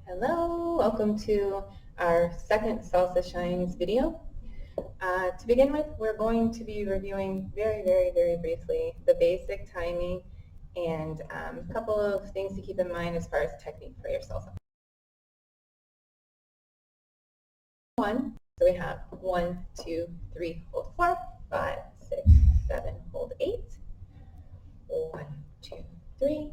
Hello, welcome to our second Salsa Shines video. To begin with, we're going to be reviewing very briefly the basic timing and a couple of things to keep in mind as far as technique for your salsa. So we have 1, 2, 3, hold 4, 5, 6, 7, hold 8. 1, 2, 3,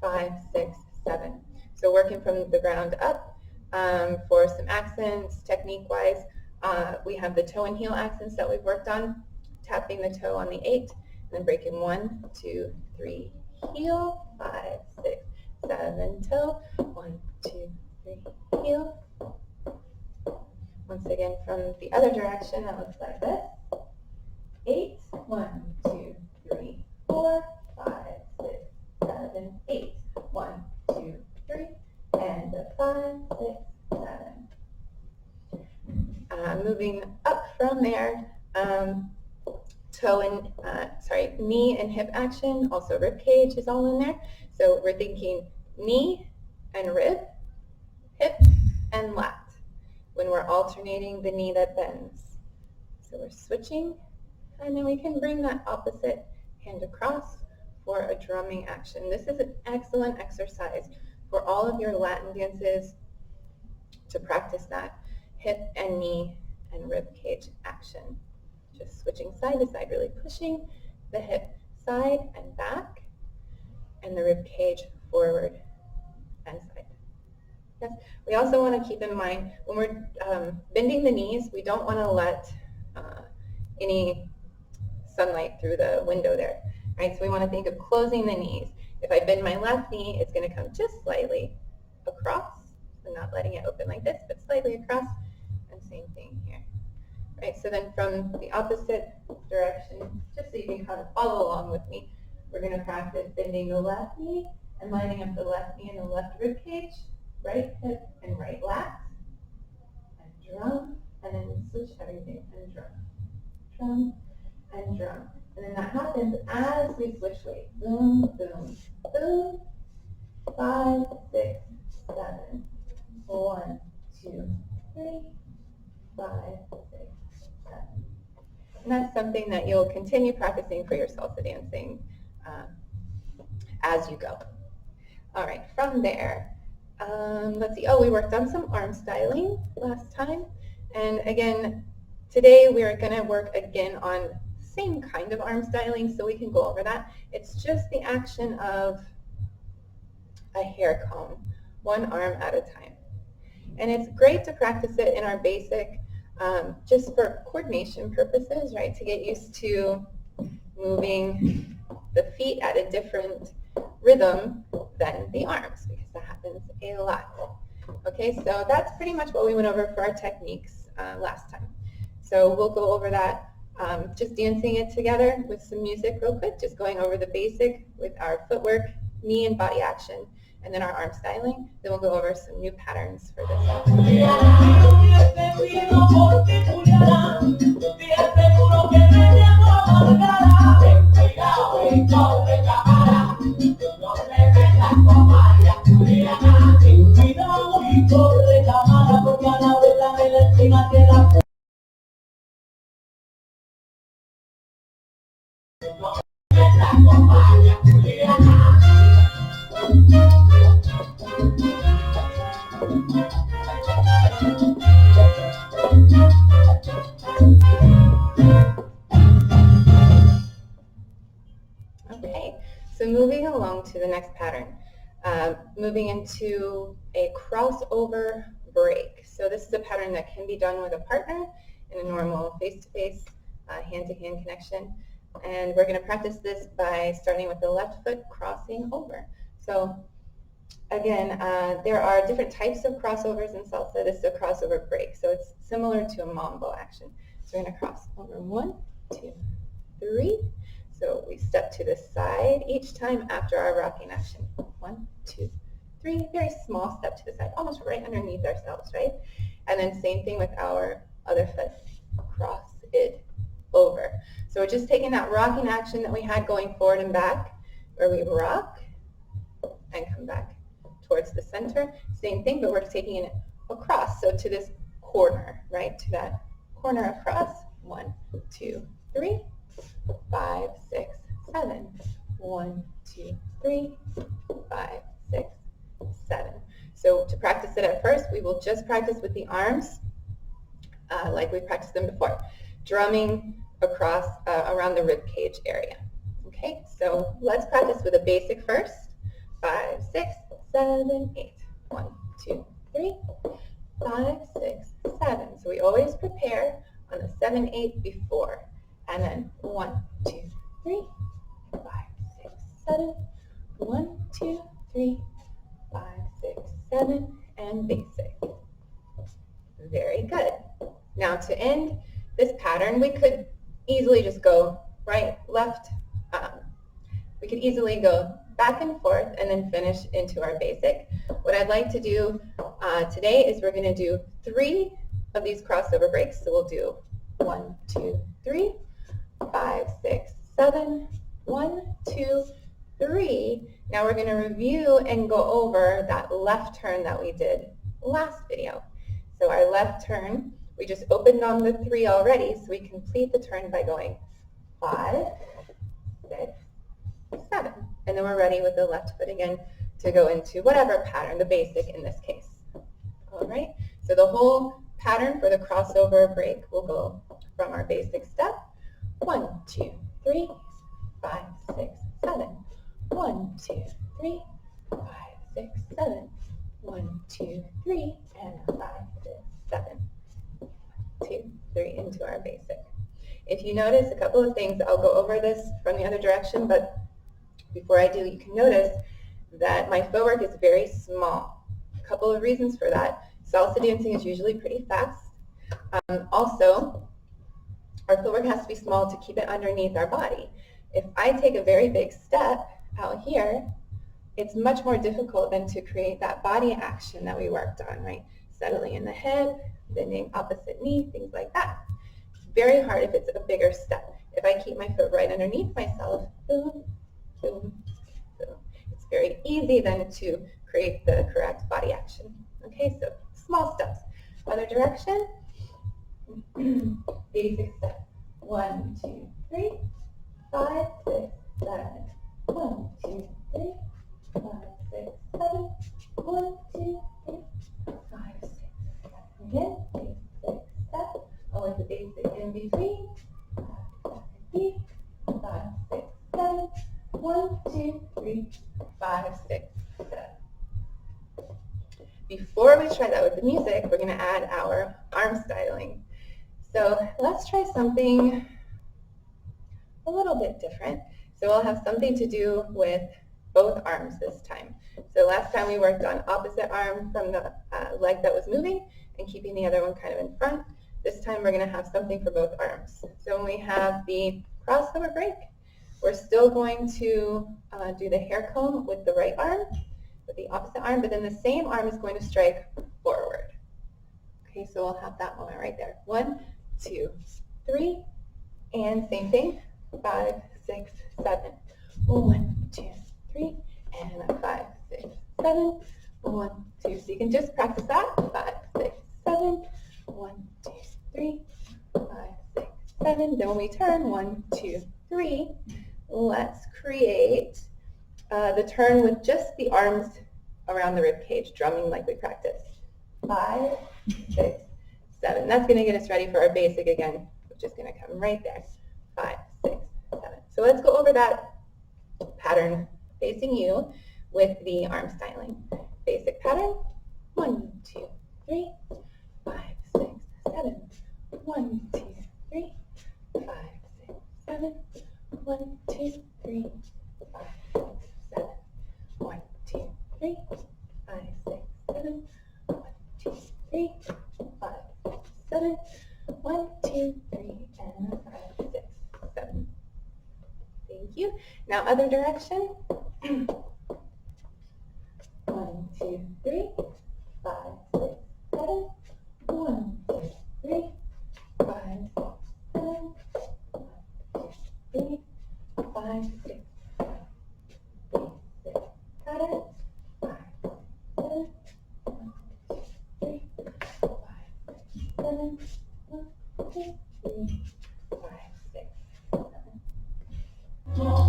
5, 6, 7. So working from the ground up for some accents, technique-wise, we have the toe and heel accents that we've worked on, tapping the toe on the 8, and then breaking 1, 2, 3, heel, 5, 6, 7, toe, 1, 2, 3, heel. Once again, from the other direction, that looks like this. 8, 1, 2, 3, 4, 5, 6, 7, 8. 1, 2, 3, and 5, 6, 7. Moving up from there, knee and hip action, also rib cage is all in there. So we're thinking knee and rib, hip and lat, when we're alternating the knee that bends. So we're switching, and then we can bring that opposite hand across for a drumming action. This is an excellent exercise for all of your Latin dances to practice that hip and knee and rib cage action. Just switching side to side, really pushing the hip side and back, and the rib cage forward and side. Yes. We also want to keep in mind when we're bending the knees, we don't want to let any sunlight through the window there. Right? So we want to think of closing the knees. If I bend my left knee, it's going to come just slightly across. So not letting it open like this, but slightly across. And same thing here. Right? So then from the opposite direction, just so you can kind of follow along with me, we're going to practice bending the left knee and lining up the left knee and the left rib cage, right hip and right lat, and drum, and then switch everything and drum. Drum and drum. And then that happens as we switch weight. Boom, boom, boom. 5, 6, 7. 1, 2, 3, 5, 6, 7. And that's something that you'll continue practicing for your salsa dancing as you go. All right, from there, let's see. Oh, we worked on some arm styling last time. And again, today we're going to work again on same kind of arm styling, so we can go over that. It's just the action of a hair comb, one arm at a time. And it's great to practice it in our basic, just for coordination purposes, right, to get used to moving the feet at a different rhythm than the arms, because that happens a lot. Okay, so that's pretty much what we went over for our techniques last time. So we'll go over that, just dancing it together with some music real quick, just going over the basic with our footwork, knee and body action, and then our arm styling. Then we'll go over some new patterns for this. Okay, so moving along to the next pattern, moving into a crossover break. So this is a pattern that can be done with a partner in a normal face-to-face, hand-to-hand connection. And we're going to practice this by starting with the left foot crossing over. So again, there are different types of crossovers in salsa. This is a crossover break, so it's similar to a mambo action. So we're going to cross over 1, 2, 3. So we step to the side each time after our rocking action. 1, 2, 3. Very small step to the side, almost right underneath ourselves, right? And then same thing with our other foot. Cross it over. So we're just taking that rocking action that we had going forward and back, where we rock and come back towards the center. Same thing, but we're taking it across. So to this corner, right? To that corner across. 1, 2, 3, 5, 6, 7. 1, 2, 3, 5, 6, 7. So to practice it at first, we will just practice with the arms like we practiced them before, drumming across around the rib cage area. Okay, so let's practice with a basic first. 5, 6, 7, 8. 1, 2, 3, 5, 6, 7. So we always prepare on the 7, 8 before. And then 1, 2, 3, 5, 6, 7. 1, 2, 3, 5, 6, 7, and basic. Very good. Now to end this pattern, we could easily just go right, left. We could easily go back and forth and then finish into our basic. What I'd like to do today is we're going to do 3 of these crossover breaks. So we'll do 1, 2, 3, 5, 6, 7, 1, 2, 3. Now we're going to review and go over that left turn that we did last video. So our left turn, we just opened on the 3 already, so we complete the turn by going 5, 6, 7. And then we're ready with the left foot again to go into whatever pattern, the basic in this case. All right, so the whole pattern for the crossover break will go from our basic step. 1, 2, 3, 5, 6, 7. 1, 2, 3, 5, 6, 7. 1, 2, 3, and 5, 6, 7. 2, 3 into our basic. If you notice a couple of things, I'll go over this from the other direction, but before I do, you can notice that my footwork is very small. A couple of reasons for that. Salsa dancing is usually pretty fast. Also, our footwork has to be small to keep it underneath our body. If I take a very big step out here, it's much more difficult than to create that body action that we worked on, right? Settling in the head, bending opposite knee, things like that. It's very hard if it's a bigger step. If I keep my foot right underneath myself, boom, boom, boom. It's very easy then to create the correct body action. Okay, so small steps. Other direction, basic step. 1, 2, 3, 5, 6, 7. 1, 2, 3, 5, 6, 7. 1, 2, 3, 5, 6, 7. Again, basic step. Always the basic in between. 5, 6, 7. 1, 2, 3, 5, 6, 7. Before we try that with the music, we're going to add our arm styling. So let's try something a little bit different. So we'll have something to do with both arms this time. So last time we worked on opposite arm from the leg that was moving and keeping the other one kind of in front. This time we're going to have something for both arms. So when we have the crossover break, we're still going to do the hair comb with the right arm, with the opposite arm, but then the same arm is going to strike forward. Okay, so we'll have that moment right there. 1, 2, 3, and same thing. 5, 6, 7. 1, 2, 3, and 5, 6, 7. 1, 2. So you can just practice that. 5, 6, 7. 1, 2, 3, 5, 6, 7. Then when we turn, 1, 2, 3. Let's create the turn with just the arms around the rib cage, drumming like we practiced. 5, 6, 7. That's going to get us ready for our basic again, which is going to come right there. 5, 6, 7. So let's go over that pattern facing you with the arm styling. Basic pattern. 1, 2, 3, 5, 6, 7. 1, 2, 3, 5, 6, 7. 1, 2, 3, 5, 6, 7. 1, 2, 3, 5, 6, 7. 1, 2, 3, 5, 6, 7. 1, 2, 3, and 5, 6, 7. Thank you. Now other direction. 1, 2, 3, 5, 6, 7. 1, 2, 3, 5, 6, 7. 3, 5, 6, 7. Basic pattern. 5, 7. 1, 2, 3, 5, 6, 7.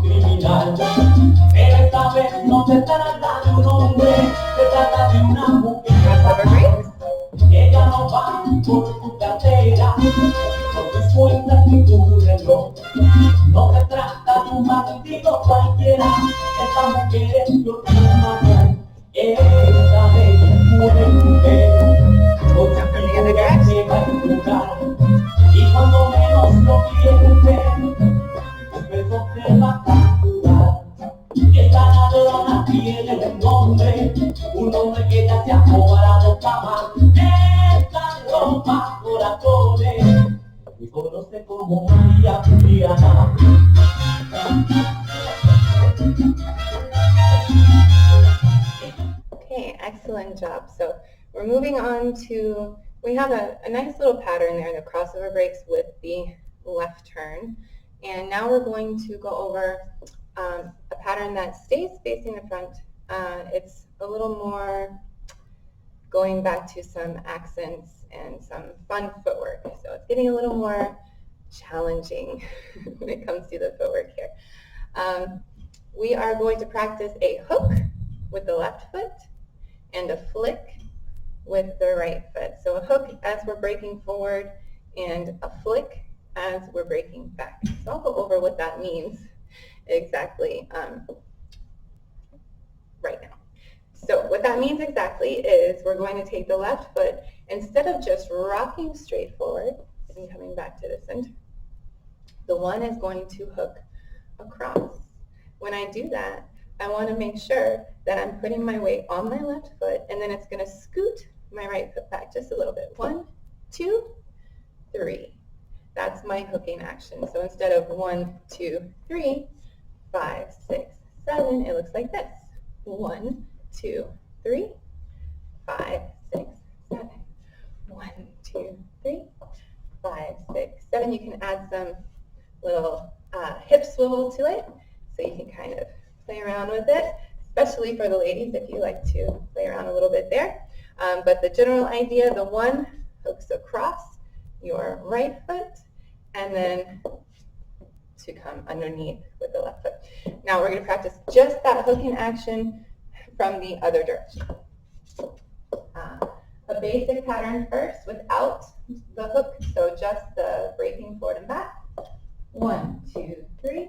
Criminal, pero esta vez no se trata de un hombre, se trata de una mujer. Ella no va por tu cartera, por tus cuentas ni tu reloj. No se trata de un bandido cualquiera, esta mujer es tu hermano. Esta bella mujer, con su figura se va a empujar. Y cuando menos lo piense, besos te va a capturar. Esta ladrona tiene un nombre que ya se ha cobrado fama. Esta ropa corazones y conoce como María Juliana. Okay, excellent job. So we're moving on to, we have a nice little pattern there, the crossover breaks with the left turn. And now we're going to go over a pattern that stays facing the front. It's a little more going back to some accents and some fun footwork. So it's getting a little more challenging when it comes to the footwork here. We are going to practice a hook with the left foot and a flick with the right foot. So a hook as we're breaking forward and a flick as we're breaking back. So I'll go over what that means exactly right now. So what that means exactly is we're going to take the left foot, instead of just rocking straight forward and coming back to the center, the one is going to hook across. When I do that, I want to make sure that I'm putting my weight on my left foot, and then it's going to scoot my right foot back just a little bit. 1, 2, 3. That's my hooking action. So instead of 1, 2, 3, 5, 6, 7, it looks like this. 1, 2, 3, 5, 6, 7. 1, 2, 3, 5, 6, 7. You can add some little hip swivel to it, so you can kind of play around with it, especially for the ladies if you like to play around a little bit there. But the general idea, the one hooks across your right foot and then to come underneath with the left foot. Now we're going to practice just that hooking action from the other direction. A basic pattern first without the hook, so just the breaking forward and back. 1, 2, 3,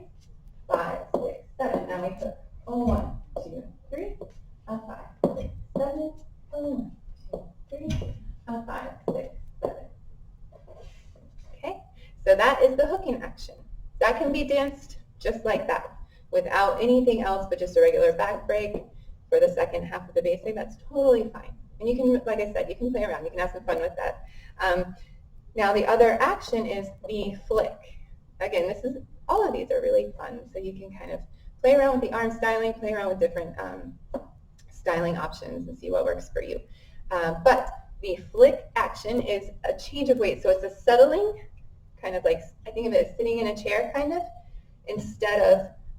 5, 6, 7. Now we hook. 1, 2, 3, 5, 6, 7. 1, 2, 3, 5, 6, 7. Okay, so that is the hooking action. That can be danced just like that, without anything else but just a regular back break for the second half of the basic. That's totally fine. And you can, like I said, you can play around. You can have some fun with that. Now the other action is the flick. Again, all of these are really fun, so you can kind of play around with the arm styling, play around with different styling options and see what works for you. But the flick action is a change of weight, so it's a settling, kind of like, I think of it as sitting in a chair kind of, instead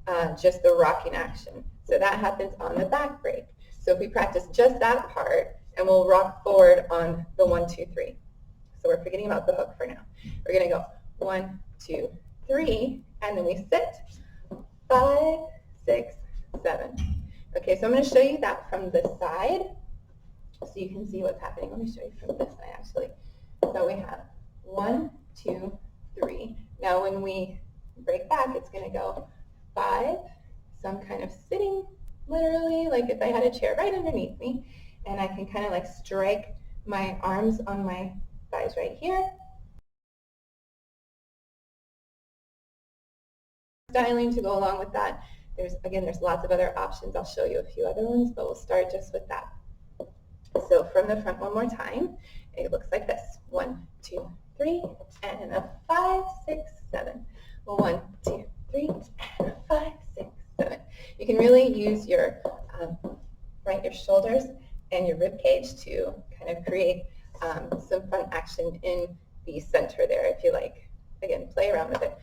of just the rocking action. So that happens on the back break. So if we practice just that part, and we'll rock forward on the 1, 2, 3. So we're forgetting about the hook for now. We're going to go 1, 2, 3, and then we sit. 5, 6, 7. Okay, so I'm going to show you that from the side so you can see what's happening. Let me show you from this side actually. So we have 1, 2, 3. Now when we break back, it's going to go 5. So I'm kind of sitting literally like if I had a chair right underneath me, and I can kind of like strike my arms on my thighs right here. Styling to go along with that. There's lots of other options. I'll show you a few other ones, but we'll start just with that. So from the front one more time, it looks like this. 1, 2, 3, and a 5, 6, 7. 1, 2, 3, and a 5, 6, 7. You can really use your your shoulders and your rib cage to kind of create some fun action in the center there, if you like. Again, play around with it.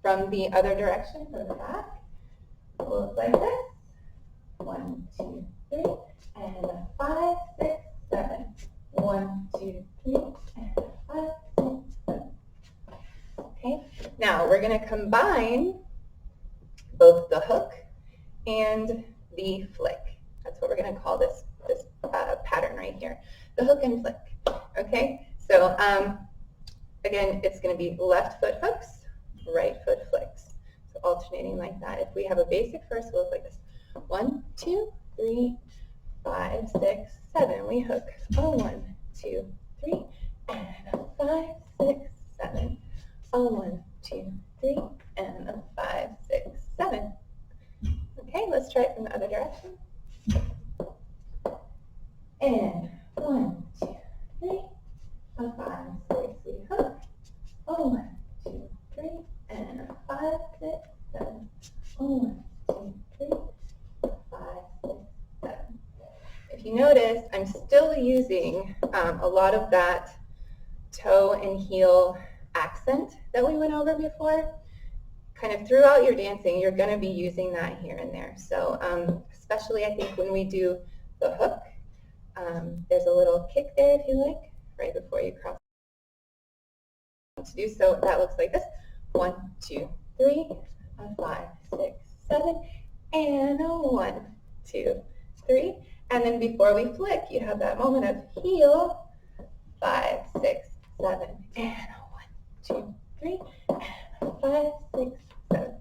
From the other direction, from the back, it will look like this. 1, 2, 3, and a 5, 6, 7. 1, 2, going to combine both the hook and the flick. That's what we're going to call this pattern right here, the hook and flick. Okay, so again, it's going to be left foot hooks, right foot flicks. So alternating like that. If we have a basic first, we'll look like this. 1, 2, 3, 5, 6, 7. We hook. Oh, 1, 2, 3, and a 5, 6, 7. Oh, 1, 2, 3, and a 5, 6, 7. Okay, let's try it from the other direction. And 1, 2, 3, a 5, 6, we hook. Oh, 1, 2, 3, and a 5, 6, 7. Oh, 1, 2, 3, 5, 6, 7. If you notice, I'm still using a lot of that toe and heel accent that we went over before. Kind of throughout your dancing, you're going to be using that here and there. So especially I think when we do the hook, there's a little kick there if you like, right before you cross. To do so, that looks like this. 1, 2, 3, a 5, 6, 7, and a 1, 2, 3. And then before we flick, you have that moment of heel, 5, 6, 7, and a 1, 2, 3, and a 5, 6, 7.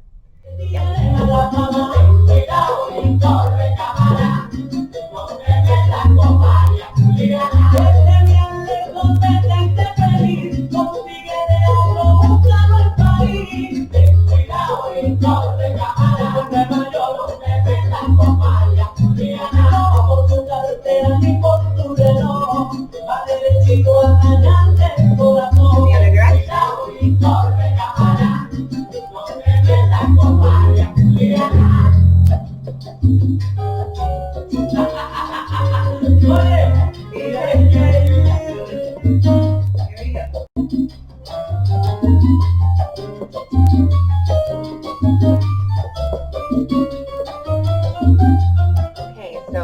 Okay, so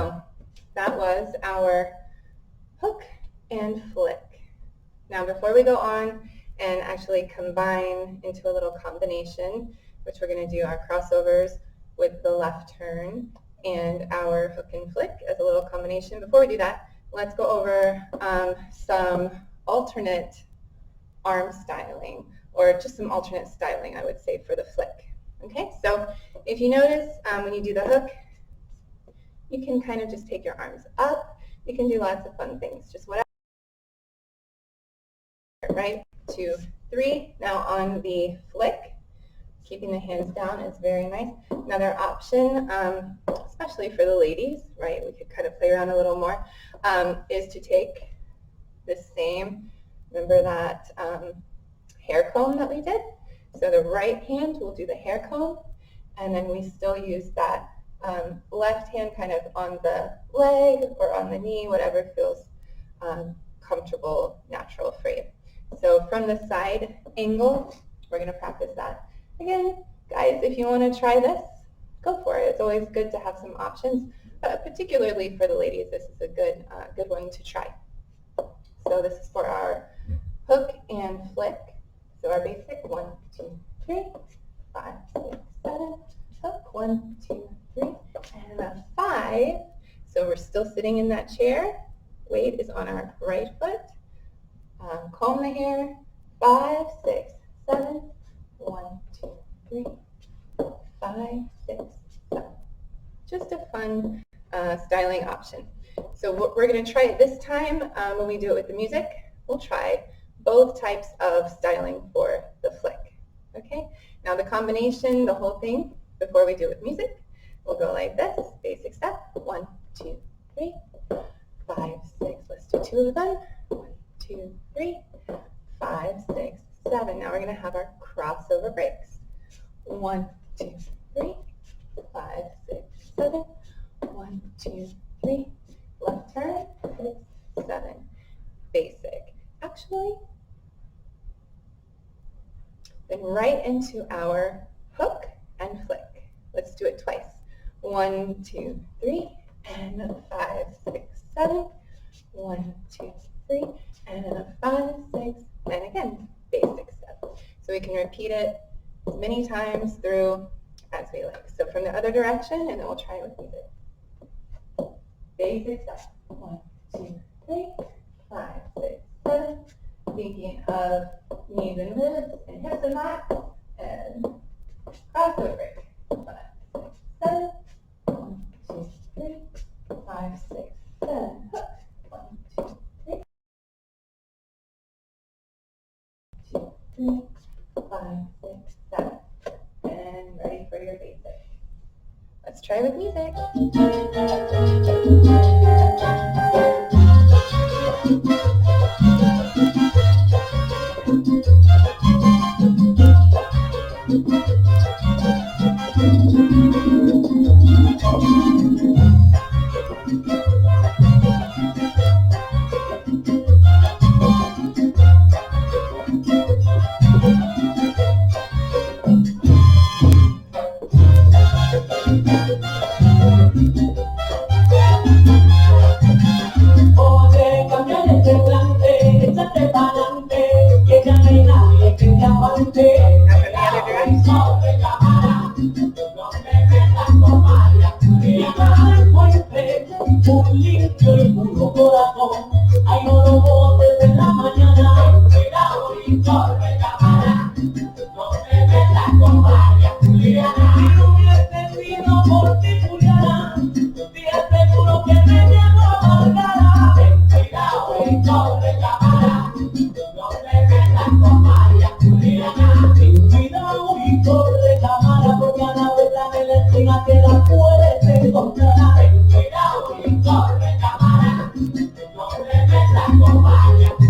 that was our hook and flick. Now before we go on and actually combine into a little combination, which we're going to do our crossovers with the left turn and our hook and flick as a little combination. Before we do that, let's go over some alternate arm styling, or just some alternate styling, I would say, for the flick. Okay, so if you notice when you do the hook, you can kind of just take your arms up. You can do lots of fun things, just whatever. Right, 2, 3. Now on the flick, keeping the hands down is very nice. Another option, especially for the ladies, right, we could kind of play around a little more, is to take the same, remember that hair comb that we did? So the right hand will do the hair comb, and then we still use that left hand kind of on the leg or on the knee, whatever feels comfortable, natural for you. So from the side angle, we're going to practice that. Again, guys, if you want to try this, go for it. It's always good to have some options, particularly for the ladies. This is a good one to try. So this is for our hook and flick. So our basic 1, 2, 3, 5, 6, 7, hook, 1, 2, 3, and a 5. So we're still sitting in that chair. Weight is on our right foot. Comb the hair. 5, 6, 7, 1, 2, 3, 5, 6, 7. Just a fun styling option. So we're going to try it this time when we do it with the music. We'll try both types of styling for the flick. Okay? Now the combination, the whole thing, before we do it with music, we'll go like this. Basic step. 1, 2, 3, 5, 6. Let's do 2 of them. 1, 2, 3, 5, 6, 7. Now we're going to have our crossover breaks. 1, 2, 3, 5, 6, 7. 1, 2, 3. Left turn. 6, 7. Basic. Actually, then right into our hook and flick. Let's do it twice. 1, 2, 3, and a 5, 6, 7. 1, 2, 3, and a 5, 6, and again, basic step. So we can repeat it as many times through as we like. So from the other direction, and then we'll try it with music. Basic stuff. 1, 2, 3, 5, 6, 7. Thinking of knees and ribs and hips and lats, and crossover break. 5, 6, 7. 1, 2, 3, 5, 6, 7. Hook. 1, 2, 3. 2, 3, 5, 6, 7. And ready for your basic. Let's try with music. Oye, cambia de semblante, échate pa'lante, que ya no hay nadie que te aguante. Sobre cámara, no te metas con María Juliana al puente, un limpio y puro corazón. Ay, no lo botes en la mañana, cuidado y sobre cámara, no te metas con María Juliana. Si no hubiese sido por ti, Juliana, te aseguro que me llevo amargada. Ten cuidado y sobre cámara, no te metas con María Juliana. Ten cuidado y sobre cámara, porque a la verdad en la esquina que la puedes encontrar. Ten cuidado y sobre cámara, no te metas con María Juliana.